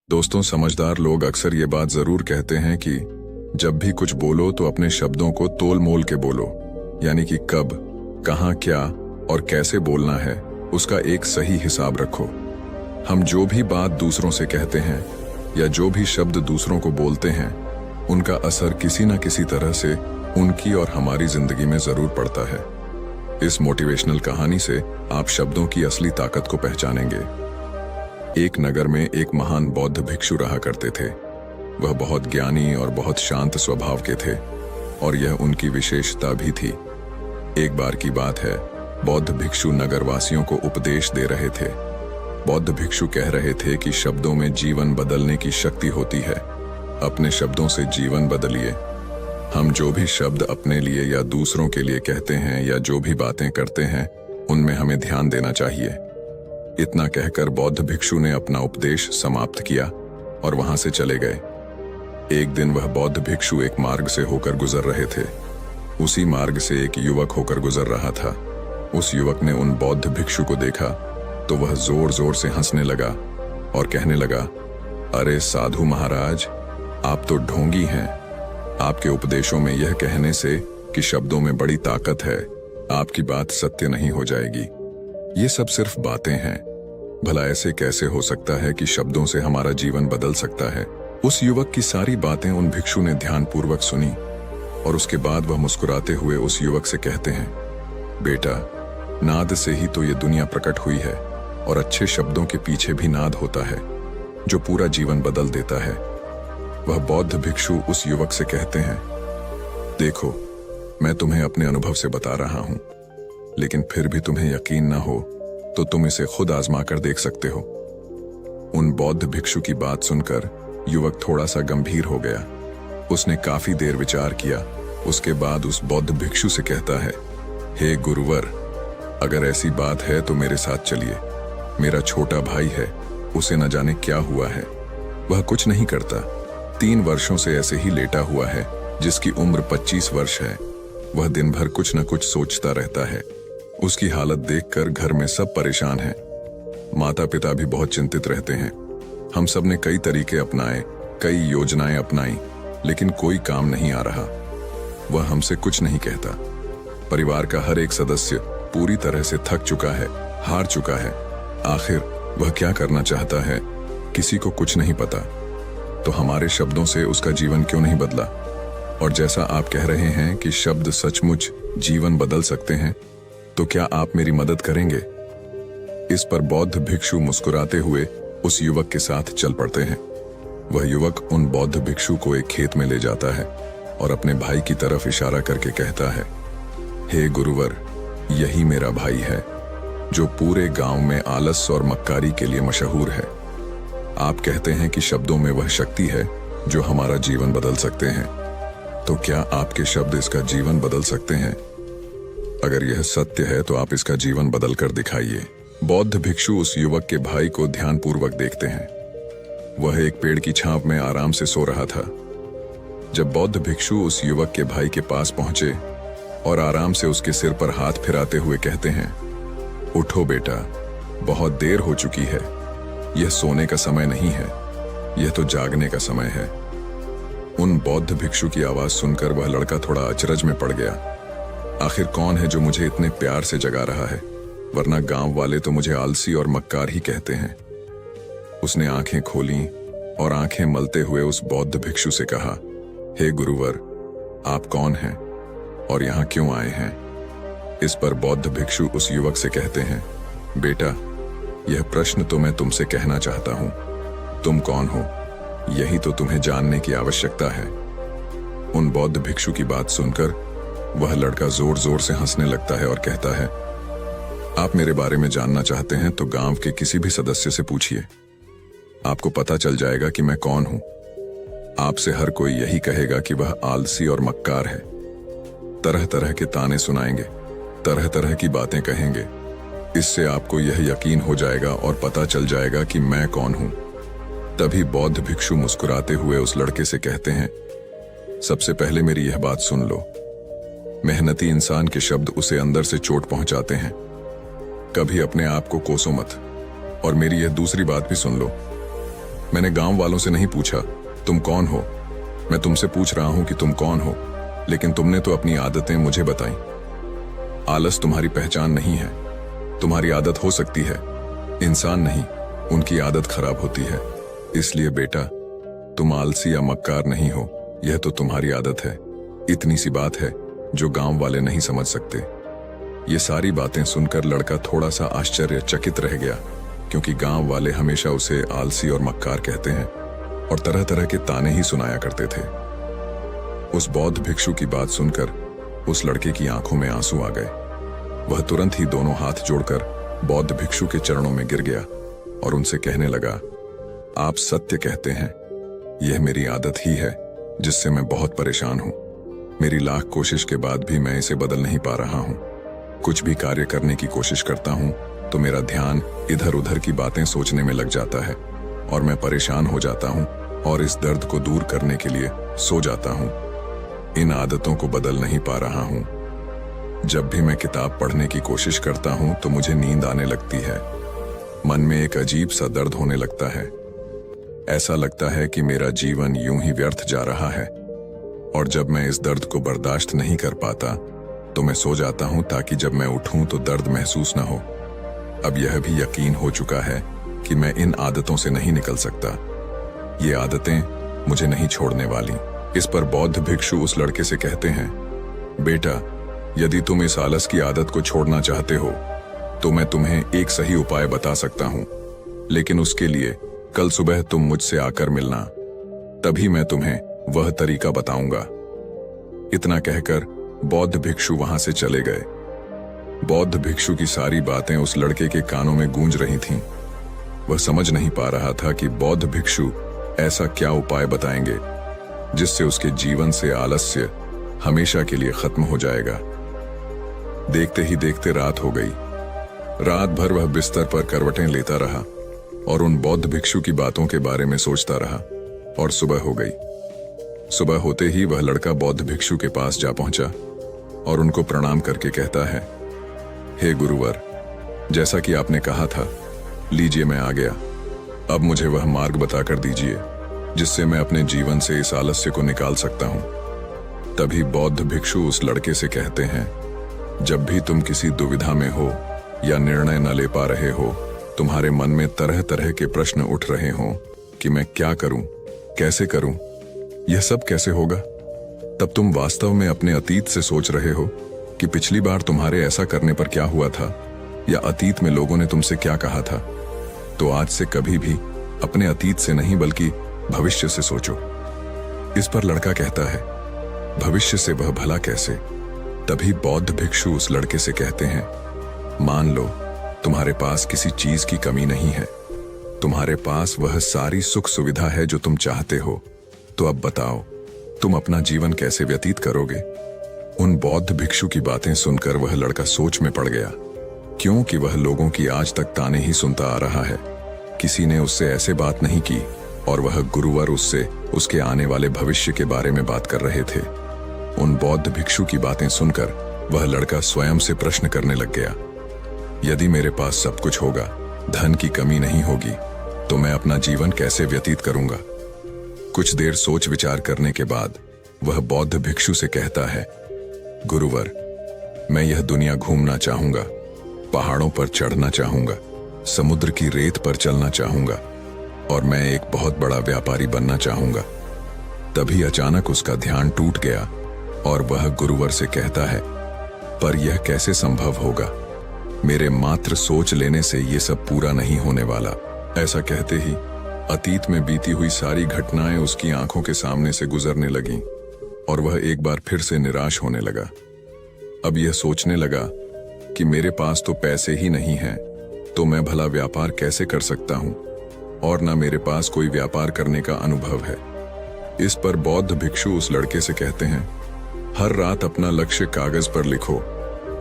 दोस्तों, समझदार लोग अक्सर ये बात जरूर कहते हैं कि जब भी कुछ बोलो तो अपने शब्दों को तोल मोल के बोलो। यानी कि कब, कहाँ, क्या और कैसे बोलना है उसका एक सही हिसाब रखो। हम जो भी बात दूसरों से कहते हैं या जो भी शब्द दूसरों को बोलते हैं, उनका असर किसी न किसी तरह से उनकी और हमारी जिंदगी में जरूर पड़ता है। इस मोटिवेशनल कहानी से आप शब्दों की असली ताकत को पहचानेंगे। एक नगर में एक महान बौद्ध भिक्षु रहा करते थे। वह बहुत ज्ञानी और बहुत शांत स्वभाव के थे और यह उनकी विशेषता भी थी। एक बार की बात है, बौद्ध भिक्षु नगरवासियों को उपदेश दे रहे थे। बौद्ध भिक्षु कह रहे थे कि शब्दों में जीवन बदलने की शक्ति होती है। अपने शब्दों से जीवन बदलिए। हम जो भी शब्द अपने लिए या दूसरों के लिए कहते हैं या जो भी बातें करते हैं, उनमें हमें ध्यान देना चाहिए। इतना कहकर बौद्ध भिक्षु ने अपना उपदेश समाप्त किया और वहां से चले गए। एक दिन वह बौद्ध भिक्षु एक मार्ग से होकर गुजर रहे थे। उसी मार्ग से एक युवक होकर गुजर रहा था। उस युवक ने उन बौद्ध भिक्षु को देखा तो वह जोर जोर से हंसने लगा और कहने लगा, अरे साधु महाराज, आप तो ढोंगी हैं। आपके उपदेशों में यह कहने से कि शब्दों में बड़ी ताकत है, आपकी बात सत्य नहीं हो जाएगी। ये सब सिर्फ बातें हैं। भला ऐसे कैसे हो सकता है कि शब्दों से हमारा जीवन बदल सकता है? उस युवक की सारी बातें उन भिक्षु ने ध्यानपूर्वक सुनी और उसके बाद वह मुस्कुराते हुए उस युवक से कहते हैं, बेटा, नाद से ही तो ये दुनिया प्रकट हुई है और अच्छे शब्दों के पीछे भी नाद होता है जो पूरा जीवन बदल देता है। वह बौद्ध भिक्षु उस युवक से कहते हैं, देखो, मैं तुम्हें अपने अनुभव से बता रहा हूं, लेकिन फिर भी तुम्हें यकीन न हो तो तुम इसे खुद आजमा कर देख सकते हो। उन बौद्ध भिक्षु की बात सुनकर युवक थोड़ा सा गंभीर हो गया। उसने काफी देर विचार किया। उसके बाद उस बौद्ध भिक्षु से कहता है, हे गुरुवर, अगर ऐसी बात है तो मेरे साथ चलिए। मेरा छोटा भाई है, उसे न जाने क्या हुआ है। वह कुछ नहीं करता, 3 वर्षों से ऐसे ही लेटा हुआ है। जिसकी उम्र 25 वर्ष है, वह दिन भर कुछ न कुछ सोचता रहता है। उसकी हालत देखकर घर में सब परेशान हैं। माता पिता भी बहुत चिंतित रहते हैं। हम सब ने कई तरीके अपनाए, कई योजनाएं अपनाई, लेकिन कोई काम नहीं आ रहा। वह हमसे कुछ नहीं कहता। परिवार का हर एक सदस्य पूरी तरह से थक चुका है, हार चुका है। आखिर वह क्या करना चाहता है, किसी को कुछ नहीं पता। तो हमारे शब्दों से उसका जीवन क्यों नहीं बदला? और जैसा आप कह रहे हैं कि शब्द सचमुच जीवन बदल सकते हैं, तो क्या आप मेरी मदद करेंगे? इस पर बौद्ध भिक्षु मुस्कुराते हुए उस युवक के साथ चल पड़ते हैं। वह युवक उन बौद्ध भिक्षु को एक खेत में ले जाता है और अपने भाई की तरफ इशारा करके कहता है, हे गुरुवर, यही मेरा भाई है जो पूरे गांव में आलस और मक्कारी के लिए मशहूर है। आप कहते हैं कि शब्दों में वह शक्ति है जो हमारा जीवन बदल सकते हैं। तो क्या आपके शब्द इसका जीवन बदल सकते हैं? अगर यह सत्य है तो आप इसका जीवन बदल कर दिखाइए। बौद्ध भिक्षु उस युवक के भाई को ध्यानपूर्वक देखते हैं। वह एक पेड़ की छांव में आराम से सो रहा था। जब बौद्ध भिक्षु उस युवक के भाई के पास पहुंचे और आराम से उसके सिर पर हाथ फिराते हुए कहते हैं, उठो बेटा, बहुत देर हो चुकी है। यह सोने का समय नहीं है, यह तो जागने का समय है। उन बौद्ध भिक्षु की आवाज सुनकर वह लड़का थोड़ा अचरज में पड़ गया। आखिर कौन है जो मुझे इतने प्यार से जगा रहा है? वरना गांव वाले तो मुझे आलसी और मक्कार ही कहते हैं। उसने आंखें खोलीं और आंखें मलते हुए उस बौद्ध भिक्षु से कहा, हे गुरुवर, आप कौन हैं और यहाँ क्यों आए हैं? इस पर बौद्ध भिक्षु उस युवक से कहते हैं, बेटा, यह प्रश्न तो मैं तुमसे कहना चाहता हूं। तुम कौन हो, यही तो तुम्हें जानने की आवश्यकता है। उन बौद्ध भिक्षु की बात सुनकर वह लड़का जोर जोर से हंसने लगता है और कहता है, आप मेरे बारे में जानना चाहते हैं तो गांव के किसी भी सदस्य से पूछिए। आपको पता चल जाएगा कि मैं कौन हूं। आपसे हर कोई यही कहेगा कि वह आलसी और मक्कार है। तरह तरह के ताने सुनाएंगे, तरह तरह की बातें कहेंगे। इससे आपको यह यकीन हो जाएगा और पता चल जाएगा कि मैं कौन हूं। तभी बौद्ध भिक्षु मुस्कुराते हुए उस लड़के से कहते हैं, सबसे पहले मेरी यह बात सुन लो। मेहनती इंसान के शब्द उसे अंदर से चोट पहुंचाते हैं। कभी अपने आप को कोसो मत। और मेरी यह दूसरी बात भी सुन लो, मैंने गांव वालों से नहीं पूछा तुम कौन हो, मैं तुमसे पूछ रहा हूं कि तुम कौन हो, लेकिन तुमने तो अपनी आदतें मुझे बताई। आलस तुम्हारी पहचान नहीं है। तुम्हारी आदत हो सकती है, इंसान नहीं, उनकी आदत खराब होती है। इसलिए बेटा, तुम आलसी या मक्कार नहीं हो, यह तो तुम्हारी आदत है। इतनी सी बात है जो गांव वाले नहीं समझ सकते। ये सारी बातें सुनकर लड़का थोड़ा सा आश्चर्यचकित रह गया, क्योंकि गांव वाले हमेशा उसे आलसी और मक्कार कहते हैं और तरह तरह के ताने ही सुनाया करते थे। उस बौद्ध भिक्षु की बात सुनकर उस लड़के की आंखों में आंसू आ गए। वह तुरंत ही दोनों हाथ जोड़कर बौद्ध भिक्षु के चरणों में गिर गया और उनसे कहने लगा, आप सत्य कहते हैं, यह मेरी आदत ही है जिससे मैं बहुत परेशान हूं। मेरी लाख कोशिश के बाद भी मैं इसे बदल नहीं पा रहा हूं। कुछ भी कार्य करने की कोशिश करता हूं तो मेरा ध्यान इधर उधर की बातें सोचने में लग जाता है और मैं परेशान हो जाता हूं और इस दर्द को दूर करने के लिए सो जाता हूं। इन आदतों को बदल नहीं पा रहा हूं। जब भी मैं किताब पढ़ने की कोशिश करता हूं तो मुझे नींद आने लगती है। मन में एक अजीब सा दर्द होने लगता है। ऐसा लगता है कि मेरा जीवन यूं ही व्यर्थ जा रहा है। और जब मैं इस दर्द को बर्दाश्त नहीं कर पाता तो मैं सो जाता हूं ताकि जब मैं उठूं तो दर्द महसूस न हो। अब यह भी यकीन हो चुका है कि मैं इन आदतों से नहीं निकल सकता। ये आदतें मुझे नहीं छोड़ने वाली। इस पर बौद्ध भिक्षु उस लड़के से कहते हैं, बेटा, यदि तुम इस आलस की आदत को छोड़ना चाहते हो तो मैं तुम्हें एक सही उपाय बता सकता हूं, लेकिन उसके लिए कल सुबह तुम मुझसे आकर मिलना, तभी मैं तुम्हें वह तरीका बताऊंगा। इतना कहकर बौद्ध भिक्षु वहां से चले गए। बौद्ध भिक्षु की सारी बातें उस लड़के के कानों में गूंज रही थीं। वह समझ नहीं पा रहा था कि बौद्ध भिक्षु ऐसा क्या उपाय बताएंगे जिससे उसके जीवन से आलस्य हमेशा के लिए खत्म हो जाएगा। देखते ही देखते रात हो गई। रात भर वह बिस्तर पर करवटें लेता रहा और उन बौद्ध भिक्षु की बातों के बारे में सोचता रहा और सुबह हो गई। सुबह होते ही वह लड़का बौद्ध भिक्षु के पास जा पहुंचा और उनको प्रणाम करके कहता है, हे गुरुवर, जैसा कि आपने कहा था, लीजिए मैं आ गया। अब मुझे वह मार्ग बताकर दीजिए जिससे मैं अपने जीवन से इस आलस्य को निकाल सकता हूं। तभी बौद्ध भिक्षु उस लड़के से कहते हैं, जब भी तुम किसी दुविधा में हो या निर्णय न ले पा रहे हो, तुम्हारे मन में तरह तरह के प्रश्न उठ रहे हो कि मैं क्या करूं, कैसे करूं, यह सब कैसे होगा, तब तुम वास्तव में अपने अतीत से सोच रहे हो कि पिछली बार तुम्हारे ऐसा करने पर क्या हुआ था या अतीत में लोगों ने तुमसे क्या कहा था। तो आज से कभी भी अपने अतीत से नहीं बल्कि भविष्य से सोचो। इस पर लड़का कहता है, भविष्य से वह भला कैसे? तभी बौद्ध भिक्षु उस लड़के से कहते हैं, मान लो तुम्हारे पास किसी चीज की कमी नहीं है, तुम्हारे पास वह सारी सुख सुविधा है जो तुम चाहते हो, तो अब बताओ तुम अपना जीवन कैसे व्यतीत करोगे? उन बौद्ध भिक्षु की बातें सुनकर वह लड़का सोच में पड़ गया, क्योंकि वह लोगों की आज तक ताने ही सुनता आ रहा है। किसी ने उससे ऐसे बात नहीं की और वह गुरुवर उससे उसके आने वाले भविष्य के बारे में बात कर रहे थे। उन बौद्ध भिक्षु की बातें सुनकर वह लड़का स्वयं से प्रश्न करने लग गया, यदि मेरे पास सब कुछ होगा, धन की कमी नहीं होगी, तो मैं अपना जीवन कैसे व्यतीत करूंगा? कुछ देर सोच विचार करने के बाद वह बौद्ध भिक्षु से कहता है, गुरुवर, मैं यह दुनिया घूमना चाहूंगा, पहाड़ों पर चढ़ना चाहूंगा, समुद्र की रेत पर चलना चाहूंगा और मैं एक बहुत बड़ा व्यापारी बनना चाहूंगा। तभी अचानक उसका ध्यान टूट गया और वह गुरुवर से कहता है, पर यह कैसे संभव होगा? मेरे मात्र सोच लेने से ये सब पूरा नहीं होने वाला। ऐसा कहते ही अतीत में बीती हुई सारी घटनाएं उसकी आंखों के सामने से गुजरने लगीं और वह एक बार फिर से निराश होने लगा। अब यह सोचने लगा कि मेरे पास तो पैसे ही नहीं हैं, तो मैं भला व्यापार कैसे कर सकता हूं, और ना मेरे पास कोई व्यापार करने का अनुभव है। इस पर बौद्ध भिक्षु उस लड़के से कहते हैं, हर रात अपना लक्ष्य कागज पर लिखो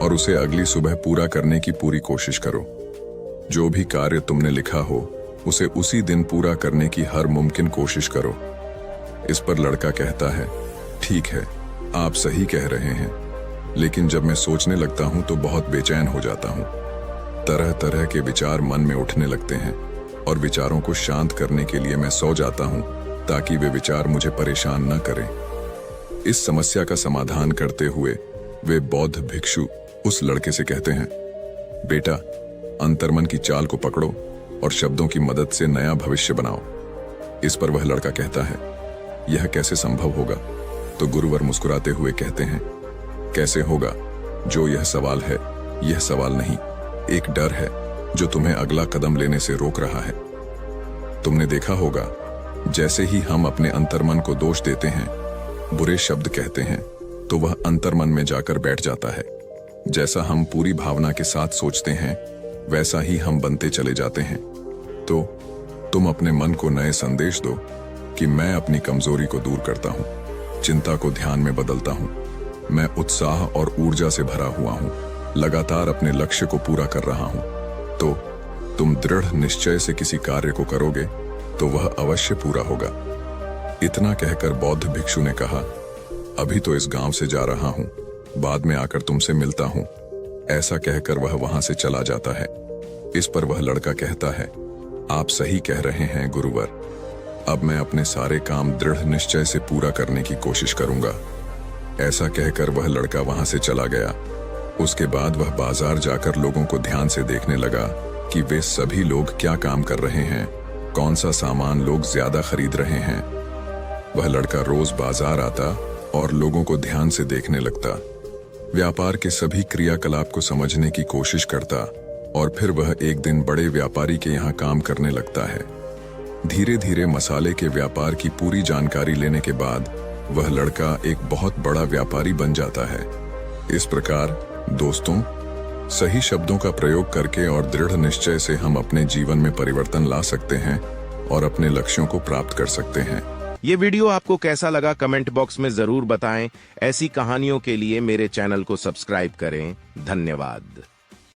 और उसे अगली सुबह पूरा करने की पूरी कोशिश करो। जो भी कार्य तुमने लिखा हो उसे उसी दिन पूरा करने की हर मुमकिन कोशिश करो। इस पर लड़का कहता है, ठीक है, आप सही कह रहे हैं, लेकिन जब मैं सोचने लगता हूं तो बहुत बेचैन हो जाता हूं। तरह तरह के विचार मन में उठने लगते हैं। और विचारों को शांत करने के लिए मैं सो जाता हूँ ताकि वे विचार मुझे परेशान न करें। इस समस्या का समाधान करते हुए वे बौद्ध भिक्षु उस लड़के से कहते हैं, बेटा, अंतर्मन की चाल को पकड़ो और शब्दों की मदद से नया भविष्य बनाओ। इस पर वह लड़का कहता है, यह कैसे संभव होगा? तो गुरुवर मुस्कुराते हुए कहते हैं, कैसे होगा? जो यह सवाल है, यह सवाल नहीं, एक डर है जो तुम्हें अगला कदम लेने से रोक रहा है। तुमने देखा होगा, जैसे ही हम अपने अंतर्मन को दोष देते हैं, बुरे शब्द कहते हैं, तो वह अंतर्मन में जाकर बैठ जाता है। जैसा हम पूरी भावना के साथ सोचते हैं, वैसा ही हम बनते चले जाते हैं। तो तुम अपने मन को नए संदेश दो कि मैं अपनी कमजोरी को दूर करता हूँ, चिंता को ध्यान में बदलता हूँ, मैं उत्साह और ऊर्जा से भरा हुआ हूँ, लगातार अपने लक्ष्य को पूरा कर रहा हूँ। तो तुम दृढ़ निश्चय से किसी कार्य को करोगे तो वह अवश्य पूरा होगा। इतना कहकर बौद्ध भिक्षु ने कहा, अभी तो इस गांव से जा रहा हूँ, बाद में आकर तुमसे मिलता हूँ। ऐसा कहकर वह वहां से चला जाता है। इस पर वह लड़का कहता है, आप सही कह रहे हैं गुरुवर, अब मैं अपने सारे काम दृढ़ निश्चय से पूरा करने की कोशिश करूंगा। ऐसा कहकर वह लड़का वहां से चला गया। उसके बाद वह बाजार जाकर लोगों को ध्यान से देखने लगा कि वे सभी लोग क्या काम कर रहे हैं, कौन सा सामान लोग ज्यादा खरीद रहे हैं। वह लड़का रोज बाजार आता और लोगों को ध्यान से देखने लगता, व्यापार के सभी क्रियाकलाप को समझने की कोशिश करता और फिर वह एक दिन बड़े व्यापारी के यहाँ काम करने लगता है। धीरे धीरे मसाले के व्यापार की पूरी जानकारी लेने के बाद वह लड़का एक बहुत बड़ा व्यापारी बन जाता है। इस प्रकार दोस्तों, सही शब्दों का प्रयोग करके और दृढ़ निश्चय से हम अपने जीवन में परिवर्तन ला सकते हैं और अपने लक्ष्यों को प्राप्त कर सकते हैं। ये वीडियो आपको कैसा लगा कमेंट बॉक्स में जरूर बताएं। ऐसी कहानियों के लिए मेरे चैनल को सब्सक्राइब करें। धन्यवाद।